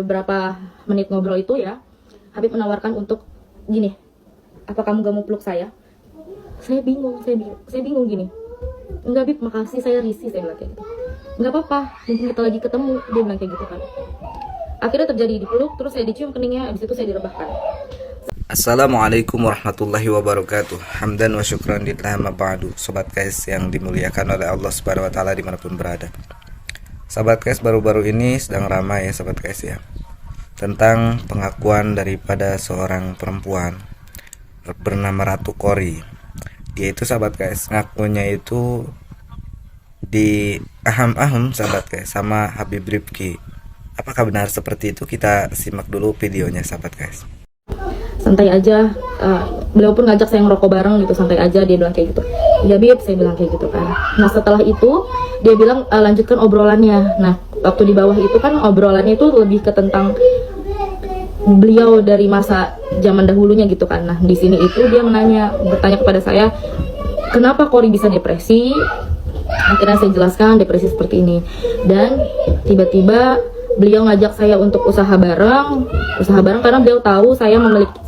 beberapa menit ngobrol itu ya, Habib menawarkan untuk gini, apa kamu gak mau peluk saya? Saya bingung gini. Enggak Bib, makasih, saya risih, saya bilang kayak gitu. Enggak apa-apa, mumpung kita lagi ketemu, dia bilang kayak gitu kan. Akhirnya terjadi dipeluk, terus saya dicium keningnya, habis itu saya direbahkan. Assalamualaikum warahmatullahi wabarakatuh. Hamdan wa syukran lillah ma ba'du. Sobat guys yang dimuliakan oleh Allah Subhanahu wa taala dimanapun berada. Sahabat guys, baru-baru ini sedang ramai ya sahabat guys ya, tentang pengakuan daripada seorang perempuan bernama Ratu Qori. Dia itu sahabat guys, ngakunya itu di aham-aham sahabat guys sama Habib Rifqi. Apakah benar seperti itu? Kita simak dulu videonya sahabat guys. Santai aja, beliau pun ngajak saya ngerokok bareng gitu, santai aja, dia bilang kayak gitu. Ya Bib, saya bilang kayak gitu kan. Nah setelah itu dia bilang lanjutkan obrolannya. Nah waktu di bawah itu kan obrolannya itu lebih ke tentang beliau dari masa zaman dahulunya gitu kan. Nah di sini itu dia bertanya kepada saya, kenapa Qori bisa depresi? Akhirnya saya jelaskan depresi seperti ini, dan tiba-tiba beliau ngajak saya untuk usaha bareng karena beliau tahu saya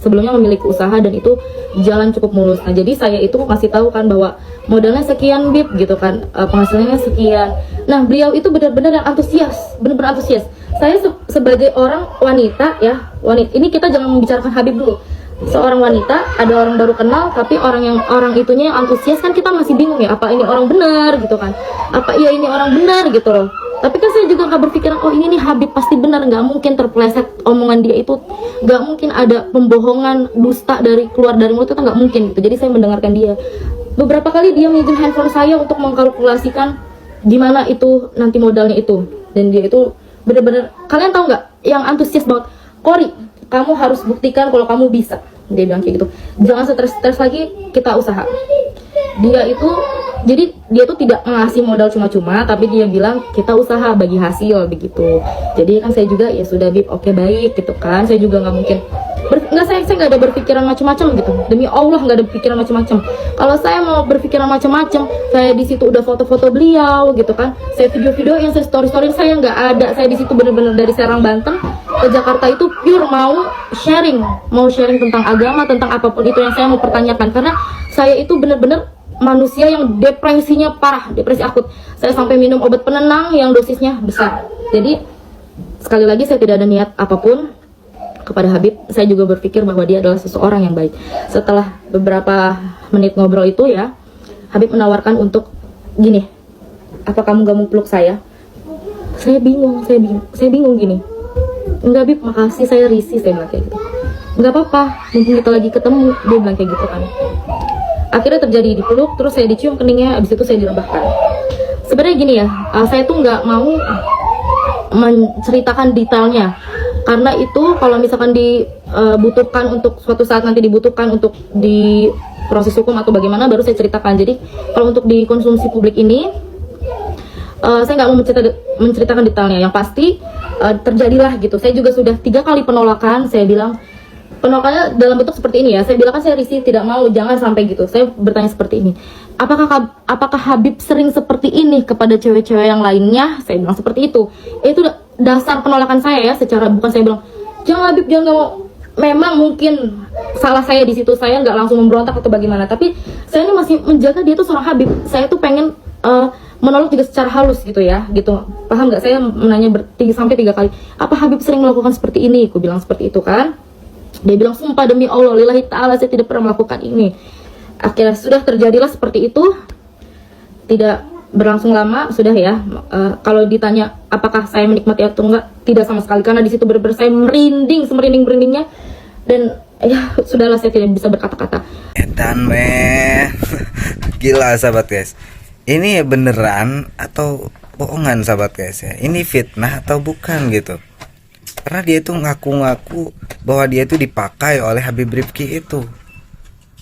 sebelumnya memiliki usaha dan itu jalan cukup mulus. Nah jadi saya itu kasih tahu kan bahwa modalnya sekian Bib gitu kan, penghasilannya sekian. Nah beliau itu benar-benar yang antusias, benar-benar antusias. Saya sebagai orang wanita ya, ini kita jangan membicarakan Habib dulu. Seorang wanita, ada orang baru kenal, tapi orang itunya yang antusias kan, kita masih bingung ya, apa ini orang benar gitu kan, apa iya ini orang benar gitu loh. Tapi kan saya juga nggak berpikiran, oh ini nih Habib pasti benar, nggak mungkin terpeleset omongan dia itu, nggak mungkin ada pembohongan dusta keluar dari mulut, itu nggak mungkin gitu. Jadi saya mendengarkan dia. Beberapa kali dia minjem handphone saya untuk mengkalkulasikan gimana itu nanti modalnya itu, dan dia itu benar-benar, kalian tahu nggak, yang antusias banget. Qori, kamu harus buktikan kalau kamu bisa, dia bilang kayak gitu. Jangan stres lagi, kita usaha. Dia tuh tidak ngasih modal cuma-cuma, tapi dia bilang kita usaha bagi hasil begitu. Jadi kan saya juga ya sudah Bib, oke baik gitu kan. Saya juga nggak mungkin saya nggak ada berpikiran macam-macam gitu. Demi Allah nggak ada berpikiran macam-macam. Kalau saya mau berpikiran macam-macam, saya di situ udah foto-foto beliau gitu kan. Saya video-video yang saya story-story, saya nggak ada. Saya di situ benar-benar dari Serang Banten ke Jakarta itu pure mau sharing tentang agama, tentang apapun itu yang saya mau pertanyakan, karena saya itu benar-benar manusia yang depresinya parah, depresi akut. Saya sampai minum obat penenang yang dosisnya besar. Jadi sekali lagi saya tidak ada niat apapun kepada Habib. Saya juga berpikir bahwa dia adalah seseorang yang baik. Setelah beberapa menit ngobrol itu ya, Habib menawarkan untuk gini, apa kamu gak mau peluk saya? Saya bingung gini. Enggak Bib, makasih, saya risih, saya bilang kayak gitu. Enggak apa-apa, mumpung kita lagi ketemu, dia bilang kayak gitu kan. Akhirnya terjadi dipeluk, terus saya dicium keningnya, habis itu saya direbahkan. Sebenarnya gini ya, saya tuh nggak mau menceritakan detailnya, karena itu kalau misalkan dibutuhkan untuk suatu saat nanti dibutuhkan untuk di proses hukum atau bagaimana, baru saya ceritakan. Jadi kalau untuk dikonsumsi publik ini, saya nggak mau menceritakan detailnya. Yang pasti terjadilah gitu. Saya juga sudah 3 kali penolakan. Saya bilang penolakannya dalam bentuk seperti ini ya. Saya bilang kan saya risih, tidak mau, jangan sampai gitu. Saya bertanya seperti ini. Apakah Habib sering seperti ini kepada cewek-cewek yang lainnya? Saya bilang seperti itu. Itu dasar penolakan saya ya. Bukan saya bilang jangan Habib, jangan, nggak mau. Memang mungkin salah saya di situ, saya nggak langsung memberontak atau bagaimana. Tapi saya ini masih menjaga dia tuh seorang Habib. Saya tuh pengen menolak juga secara halus gitu ya, gitu. Paham nggak? Saya menanya sampai 3 kali. Apa Habib sering melakukan seperti ini? Aku bilang seperti itu kan. Dia bilang sumpah demi Allah, lillahi ta'ala, saya tidak pernah melakukan ini. Akhirnya sudah terjadilah seperti itu. Tidak berlangsung lama, sudah ya. Kalau ditanya apakah saya menikmati atau enggak, tidak sama sekali, karena di situ benar-benar saya merinding, semerinding-merindingnya. Dan ya sudahlah, saya tidak bisa berkata-kata. Edan men. Gila sahabat guys, ini beneran atau bohongan sahabat guys ya? Ini fitnah atau bukan gitu? Karena dia itu ngaku-ngaku bahwa dia itu dipakai oleh Habib Rifqi itu.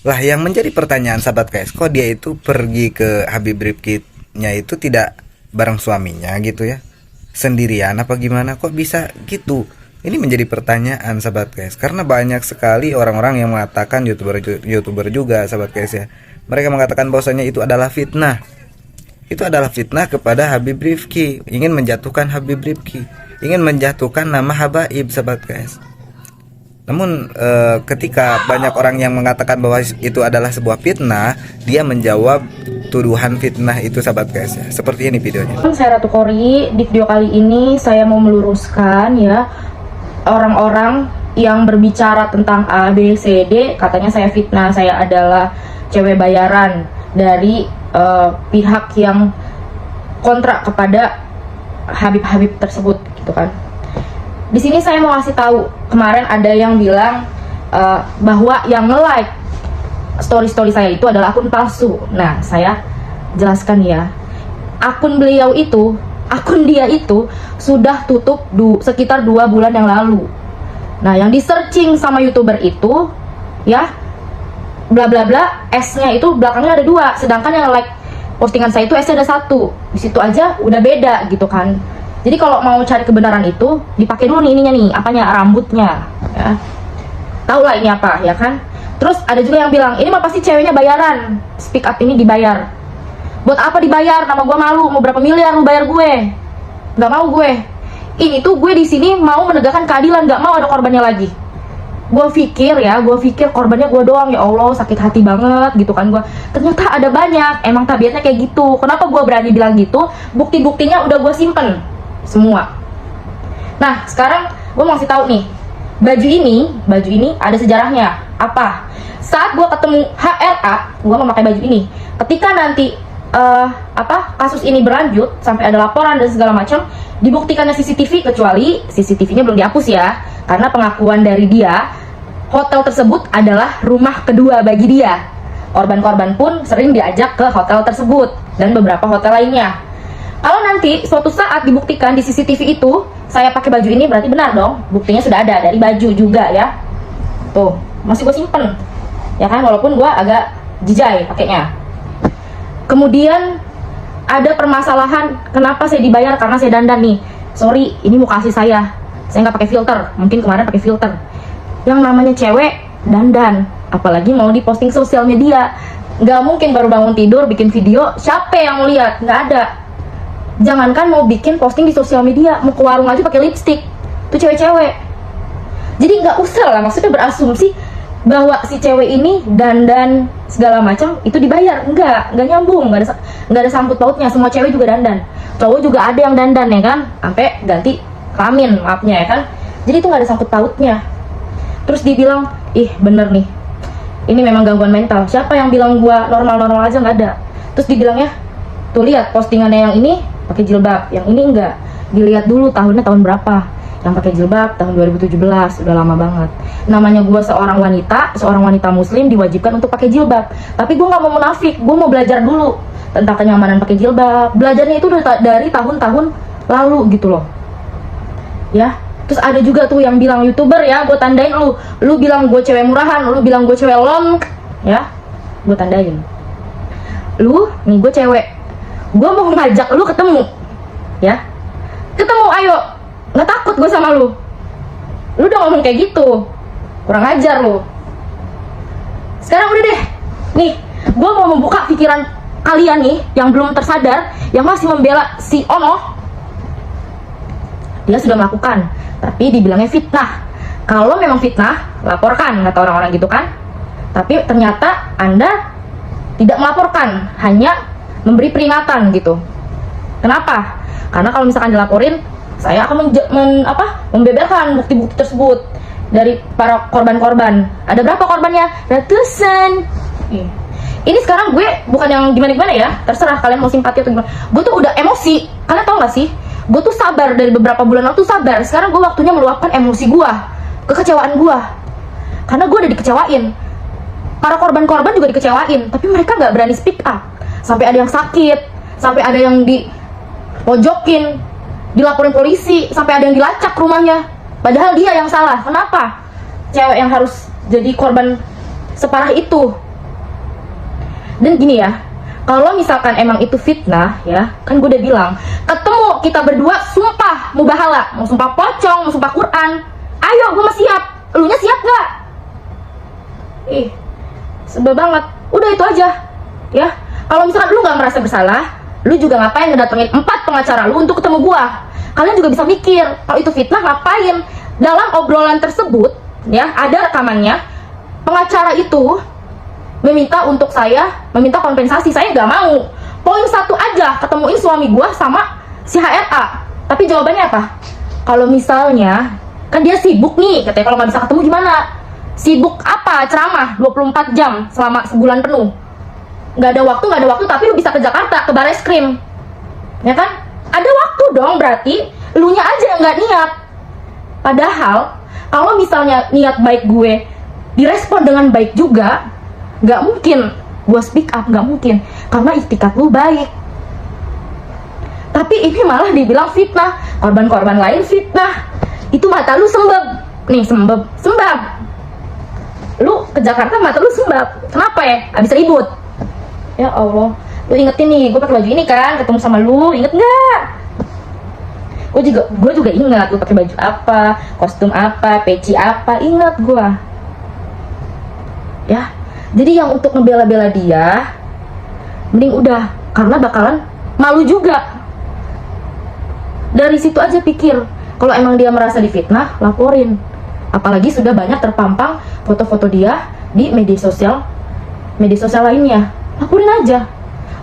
Lah yang menjadi pertanyaan sahabat guys, kok dia itu pergi ke Habib Rifqi-nya itu tidak bareng suaminya gitu ya, sendirian apa gimana, kok bisa gitu? Ini menjadi pertanyaan sahabat guys, karena banyak sekali orang-orang yang mengatakan, youtuber juga sahabat guys ya, mereka mengatakan bahwasanya itu adalah fitnah. Itu adalah fitnah kepada Habib Rifqi, ingin menjatuhkan Habib Rifqi. ingin menjatuhkan nama habaib sahabat guys. Namun ketika banyak orang yang mengatakan bahwa itu adalah sebuah fitnah, dia menjawab tuduhan fitnah itu sahabat guys ya. Seperti ini videonya. Saya Ratu Kori. Di video kali ini saya mau meluruskan ya, orang-orang yang berbicara tentang A, B, C, D, katanya saya fitnah, saya adalah cewek bayaran dari pihak yang kontra kepada Habib-Habib tersebut gitu kan. Di sini saya mau kasih tahu, kemarin ada yang bilang bahwa yang nge-like story saya itu adalah akun palsu. Nah, saya jelaskan ya. Akun beliau itu, akun dia itu sudah tutup sekitar 2 bulan yang lalu. Nah, yang di searching sama YouTuber itu ya, bla bla bla, S-nya itu belakangnya ada 2, sedangkan yang like postingan saya itu S-nya ada 1. Di situ aja udah beda gitu kan. Jadi kalau mau cari kebenaran itu dipakai dulu nih ininya nih, apanya, rambutnya ya. Tahu lah ini apa ya kan. Terus ada juga yang bilang ini mah pasti ceweknya bayaran, speak up ini dibayar. Buat apa dibayar? Nama gue malu, mau berapa miliar lu bayar gue? Nggak mau gue. Ini tuh gue di sini mau menegakkan keadilan, nggak mau ada korbannya lagi. Gue pikir korbannya gue doang, ya Allah sakit hati banget gitu kan gue. Ternyata ada banyak, emang tabiatnya kayak gitu. Kenapa gue berani bilang gitu? Bukti-buktinya udah gue simpen semua. Nah sekarang gue mau kasih tahu nih, baju ini ada sejarahnya. Apa? Saat gue ketemu HRA, gue memakai baju ini. Ketika nanti kasus ini berlanjut sampai ada laporan dan segala macam, dibuktikannya CCTV, kecuali CCTV-nya belum dihapus ya, karena pengakuan dari dia, hotel tersebut adalah rumah kedua bagi dia. Korban-korban pun sering diajak ke hotel tersebut dan beberapa hotel lainnya. Kalau nanti suatu saat dibuktikan di CCTV itu saya pakai baju ini, berarti benar dong, buktinya sudah ada dari baju juga ya. Tuh, masih gue simpen ya kan, walaupun gue agak jijai pakainya. Kemudian ada permasalahan, kenapa saya dibayar? Karena saya dandan nih. Sorry, ini muka asli saya nggak pakai filter, mungkin kemarin pakai filter. Yang namanya cewek dandan, apalagi mau diposting sosial media, nggak mungkin baru bangun tidur bikin video, siapa yang mau lihat? Nggak ada. Jangankan mau bikin posting di sosial media, mau ke warung aja pakai lipstick, tuh cewek-cewek. Jadi nggak usah lah, maksudnya berasumsi bahwa si cewek ini dandan segala macam itu dibayar. Nggak nyambung, nggak ada sangkut pautnya. Semua cewek juga dandan, cowok juga ada yang dandan ya kan, sampai ganti kelamin maafnya ya kan. Jadi itu nggak ada sangkut pautnya. Terus dibilang, ih bener nih, ini memang gangguan mental. Siapa yang bilang gua normal-normal aja? Nggak ada. Terus dibilangnya, tuh lihat postingannya yang ini pakai jilbab, yang ini enggak. Dilihat dulu tahunnya tahun berapa. Yang pakai jilbab tahun 2017, udah lama banget. Namanya gue seorang wanita muslim diwajibkan untuk pakai jilbab. Tapi gue nggak mau munafik, gue mau belajar dulu tentang kenyamanan pakai jilbab. Belajarnya itu dari tahun-tahun lalu gitu loh. Ya, terus ada juga tuh yang bilang YouTuber ya, gue tandain lu bilang gue cewek murahan, lu bilang gue cewek lom, ya, gue tandain. Lu, nih gue cewek, gue mau ngajak lu ketemu, ya, ketemu ayo. Nggak takut gue sama lu udah ngomong kayak gitu, kurang ajar lu. Sekarang udah deh, nih gue mau membuka pikiran kalian nih yang belum tersadar, yang masih membela si Ono. Dia sudah melakukan, tapi dibilangnya fitnah. Kalau memang fitnah, laporkan, kata orang-orang gitu kan. Tapi ternyata Anda tidak melaporkan, hanya memberi peringatan gitu. Kenapa? Karena kalau misalkan dilaporin, saya akan membeberkan bukti-bukti tersebut dari para korban-korban. Ada berapa korbannya? Ratusan. Ini sekarang gue bukan yang gimana-gimana ya, terserah kalian mau simpati atau gimana. Gue tuh udah emosi, kalian tau gak sih? Gue tuh sabar dari beberapa bulan lalu tuh sabar. Sekarang gue waktunya meluapkan emosi gue, kekecewaan gue. Karena gue udah dikecewain. Para korban-korban juga dikecewain, tapi mereka gak berani speak up. Sampai ada yang sakit, sampai ada yang dipojokin, dilaporin polisi, sampai ada yang dilacak rumahnya. Padahal dia yang salah. Kenapa cewek yang harus jadi korban separah itu? Dan gini ya, kalau misalkan emang itu fitnah ya, kan gue udah bilang, ketemu kita berdua sumpah mubahala, mau sumpah pocong, mau sumpah Quran, ayo gue mah siap. Elunya siap gak? Sebel banget. Udah itu aja ya. Kalau misalkan lu gak merasa bersalah, lu juga ngapain ngedatengin 4 pengacara lu untuk ketemu gua? kalian juga bisa mikir kalau itu fitnah ngapain. Dalam obrolan tersebut ya ada rekamannya, pengacara itu meminta untuk saya meminta kompensasi. Saya nggak mau, poin satu aja, ketemuin suami gua sama si HRA. Tapi jawabannya apa? Kalau misalnya kan dia sibuk nih katanya, kalau nggak bisa ketemu gimana? Sibuk apa? Ceramah 24 jam selama sebulan penuh. Nggak ada waktu, tapi lu bisa ke Jakarta, ke Bareskrim, ya kan? Ada waktu dong, berarti elunya aja yang nggak niat. Padahal kalau misalnya niat baik gue direspon dengan baik juga, nggak mungkin gue speak up, nggak mungkin, karena ikhtikat lu baik. Tapi ini malah dibilang fitnah, korban-korban lain fitnah. Itu mata lu sembab, nih sembab. Lu ke Jakarta mata lu sembab, kenapa ya? Abis ribut. Ya Allah, lu ingetin nih, gue pakai baju ini kan, ketemu sama lu, inget nggak? Gue juga ingat lu pakai baju apa, kostum apa, peci apa, ingat gue. Ya, jadi yang untuk ngebela-bela dia, mending udah, karena bakalan malu juga. Dari situ aja pikir, kalau emang dia merasa difitnah, laporin. Apalagi sudah banyak terpampang foto-foto dia di media sosial lainnya, laporin aja.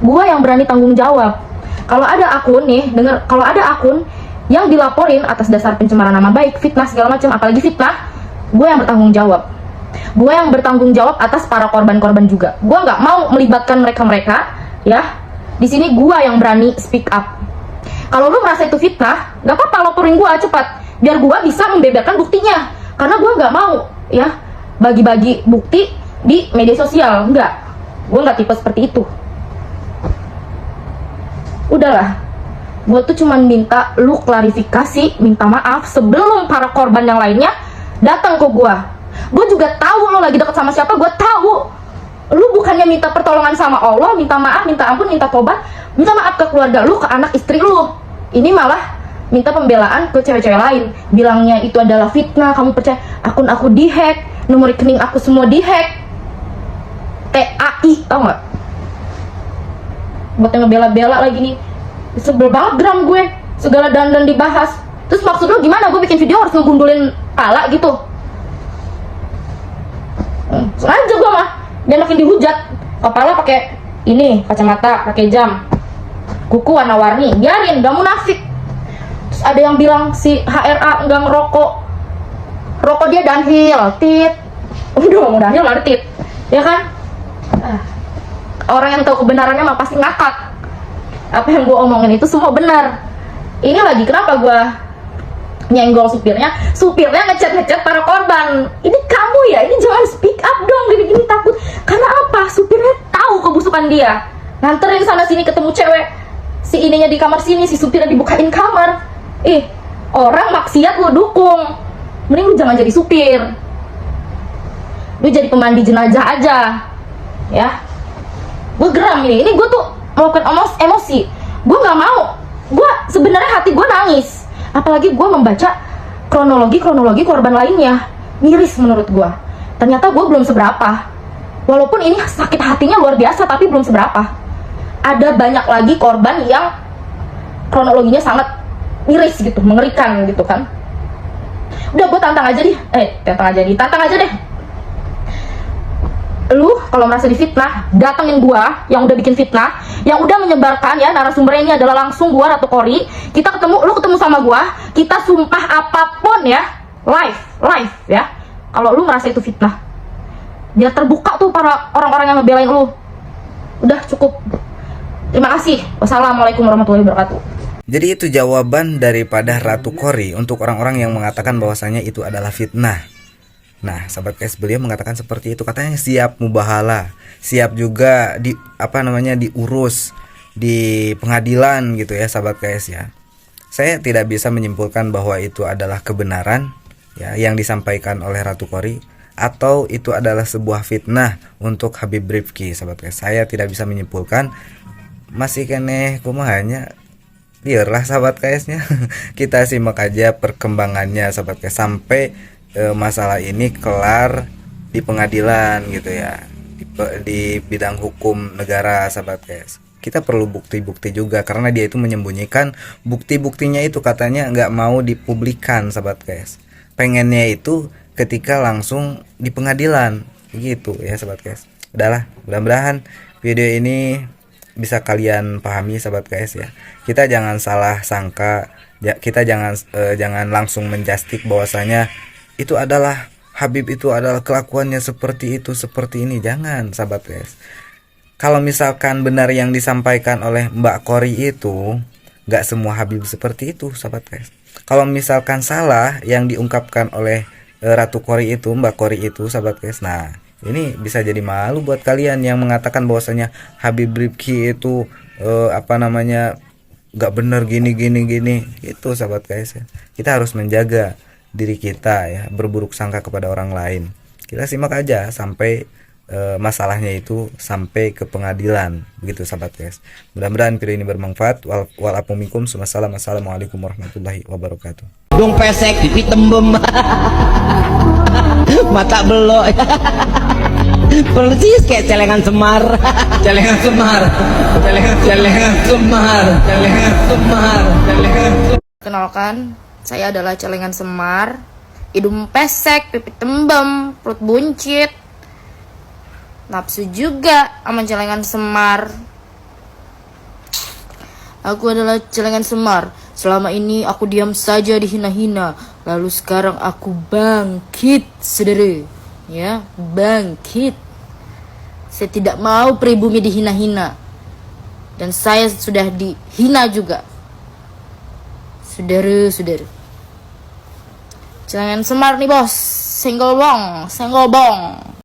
Gua yang berani tanggung jawab. Kalau ada akun nih, kalau ada akun yang dilaporin atas dasar pencemaran nama baik, fitnah segala macam, apalagi fitnah, gue yang bertanggung jawab. Gue yang bertanggung jawab atas para korban-korban juga. Gue nggak mau melibatkan mereka, ya. Di sini gue yang berani speak up. Kalau lu merasa itu fitnah, nggak apa-apa, laporin gue cepat, biar gue bisa membeberkan buktinya. Karena gue nggak mau, ya, bagi-bagi bukti di media sosial. Nggak, gue nggak tipe seperti itu. Udahlah, gue tuh cuman minta lu klarifikasi, minta maaf sebelum para korban yang lainnya datang ke gue. Gue juga tahu lo lagi deket sama siapa, gue tahu. Lu bukannya minta pertolongan sama Allah, minta maaf, minta ampun, minta tobat, minta maaf ke keluarga lu, ke anak istri lu. Ini malah minta pembelaan ke cewek-cewek lain, bilangnya itu adalah fitnah, kamu percaya akun aku dihack, nomor rekening aku semua dihack. TAI, tau gak? Buat yang ngebela-bela lagi nih, sebel banget gram gue, segala dandan dibahas. Terus maksud lo gimana? Gue bikin video harus ngegundulin pala gitu? Sengaja gue mah, biar makin dihujat. Kepala pakai ini, kacamata, pakai jam, kuku warna-warni, biarin, gak munafik. Terus ada yang bilang si HRA nggak ngerokok, rokok dia downhill, tit. Udah mau downhill malah tit, ya kan? Orang yang tahu kebenarannya mah pasti ngakak. Apa yang gue omongin itu semua benar. Ini lagi kenapa gue nyenggol supirnya ngechat para korban. Ini kamu ya, ini jangan speak up dong, gini takut. Karena apa? Supirnya tahu kebusukan dia, nganterin sana sini ketemu cewek, si ininya di kamar sini, si supirnya dibukain kamar. Orang maksiat lo dukung, mending lu jangan jadi supir, lu jadi pemandi jenazah aja, ya. Gue geram ini gue tuh melakukan emosi. Gue nggak mau, gue sebenarnya hati gue nangis, apalagi gue membaca kronologi korban lainnya, miris menurut gue. Ternyata gue belum seberapa, walaupun ini sakit hatinya luar biasa, tapi belum seberapa. Ada banyak lagi korban yang kronologinya sangat miris gitu, mengerikan gitu kan. Udah, gue tantang aja deh. Lu kalau merasa difitnah, datengin gua yang udah bikin fitnah, yang udah menyebarkan, ya, narasumbernya ini adalah langsung gua, Ratu Kori. Kita ketemu, lu ketemu sama gua, kita sumpah apapun ya, live ya. Kalau lu merasa itu fitnah, biar terbuka tuh para orang-orang yang ngebelain lu. Udah cukup. Terima kasih. Wassalamualaikum warahmatullahi wabarakatuh. Jadi itu jawaban daripada Ratu Kori untuk orang-orang yang mengatakan bahwasanya itu adalah fitnah. Nah, sahabat guys, beliau mengatakan seperti itu, katanya siap mubahalah, siap juga diurus di pengadilan gitu ya, sahabat guys ya. Saya tidak bisa menyimpulkan bahwa itu adalah kebenaran ya yang disampaikan oleh Ratu Kori, atau itu adalah sebuah fitnah untuk Habib Rifki, sahabat guys. Saya tidak bisa menyimpulkan, masih keneh kumahanya. Biarlah sahabat guysnya. Kita simak aja perkembangannya sahabat guys sampai masalah ini kelar di pengadilan gitu ya, di bidang hukum negara sahabat guys. kita perlu bukti-bukti juga, karena dia itu menyembunyikan bukti-buktinya itu, katanya nggak mau dipublikan sahabat guys. Pengennya itu ketika langsung di pengadilan gitu ya sahabat guys. Udahlah, mudah-mudahan video ini bisa kalian pahami sahabat guys ya. Kita jangan salah sangka, kita jangan langsung menjustik bahwasanya itu adalah Habib, itu adalah kelakuannya seperti itu, seperti ini. Jangan sahabat guys. Kalau misalkan benar yang disampaikan oleh Mbak Kori itu, nggak semua Habib seperti itu sahabat guys. Kalau misalkan salah yang diungkapkan oleh Ratu Kori itu, Mbak Kori itu sahabat guys, nah ini bisa jadi malu buat kalian yang mengatakan bahwasanya Habib Rifki itu nggak benar gini itu sahabat guys ya. Kita harus menjaga diri kita ya, berburuk sangka kepada orang lain. Kita simak aja sampai masalahnya itu sampai ke pengadilan begitu sahabat guys. Mudah-mudahan video ini bermanfaat. Walaupun assalamualaikum warahmatullahi wabarakatuh. Dong pesek, pipi tembem, mata belok, persis kayak celengan semar, celengan semar, celengan semar, celengan semar, celengan. Kenalkan, saya adalah celengan semar, hidung pesek, pipi tembem, perut buncit, nafsu juga sama celengan semar. Aku adalah celengan semar. Selama ini aku diam saja dihina-hina, lalu sekarang aku bangkit, saudara. Ya, bangkit. Saya tidak mau pribumi dihina-hina, dan saya sudah dihina juga, saudara-saudara. Celengan semar nih bos, senggol bong.